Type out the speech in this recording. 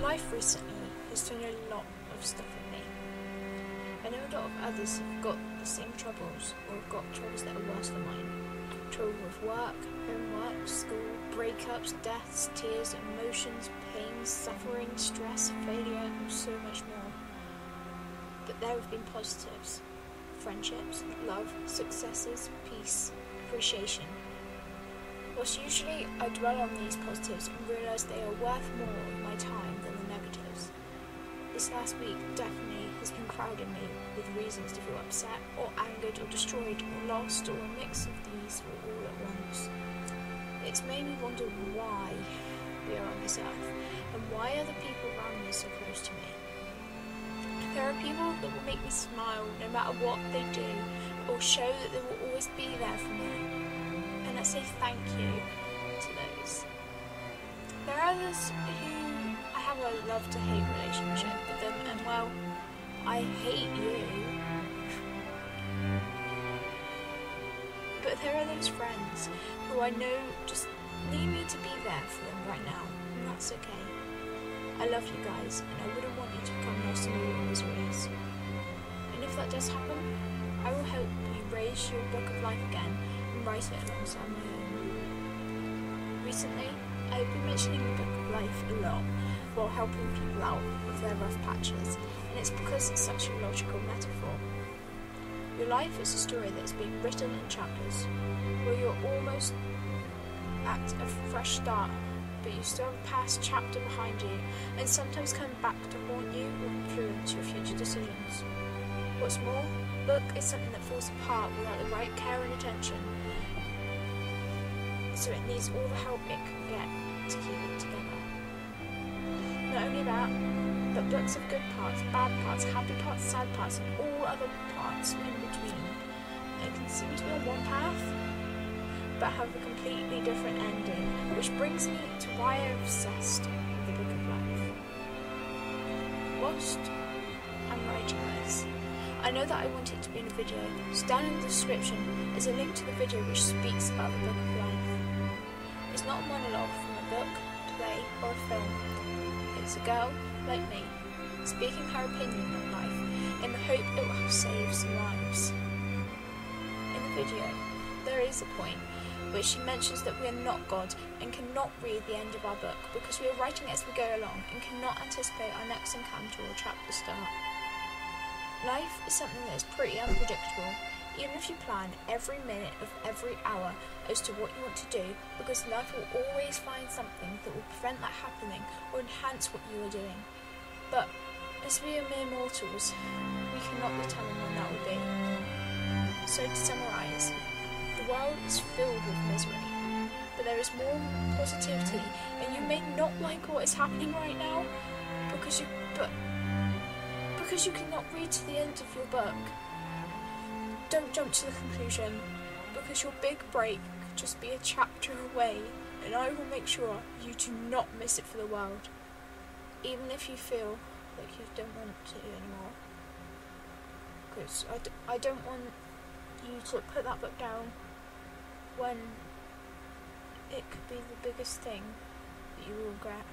Life recently has thrown a lot of stuff at me. I know a lot of others have got the same troubles, or have got troubles that are worse than mine. Trouble with work, homework, school, breakups, deaths, tears, emotions, pains, suffering, stress, failure, and so much more. But there have been positives. Friendships, love, successes, peace, appreciation. Whilst usually I dwell on these positives and realise they are worth more of my time than the negatives, this last week definitely has been crowding me with reasons to feel upset or angered or destroyed or lost or a mix of these all at once. It's made me wonder why we are on this earth and why are the people around me so close to me. There are people that will make me smile no matter what they do, or show that they will always be there for me, and I say thank you to those. There are others who I have a love-to-hate relationship with them, and well, I hate you. But there are those friends who I know just need me to be there for them right now, and that's okay. I love you guys, and I wouldn't want you to become lost in all your miseries. And if that does happen, I will help you raise your book of life again and write it alongside my own. Recently, I've been mentioning the book of life a lot while helping people out with their rough patches, and it's because it's such a logical metaphor. Your life is a story that's been written in chapters, where you're almost at a fresh start, but you still have a past chapter behind you, and sometimes come back to haunt you or influence your future decisions. What's more, a book is something that falls apart without the right care and attention, so it needs all the help it can get to keep it together. Not only that, but books have good parts, bad parts, happy parts, sad parts, and all other parts in between. It can seem to be on one path, but have a completely different ending, which brings me to why I'm obsessed with the book of life. Whilst I'm writing this, I know that I want it to be in a video, so down in the description is a link to the video which speaks about the book of life. It's not a monologue from a book, play, or a film. It's a girl, like me, speaking her opinion on life in the hope it will save some lives. In the video, there is a point where she mentions that we are not God and cannot read the end of our book because we are writing it as we go along and cannot anticipate our next encounter or chapter start. Life is something that is pretty unpredictable, even if you plan every minute of every hour as to what you want to do, because life will always find something that will prevent that happening or enhance what you are doing. But as we are mere mortals, we cannot determine when that will be. So to summarise, the world is filled with misery, but there is more positivity, and you may not like what is happening right now because you cannot read to the end of your book. Don't jump to the conclusion, because your big break could just be a chapter away, and I will make sure you do not miss it for the world, even if you feel like you don't want to anymore. Because I don't want you to put that book down when it could be the biggest thing that you will regret.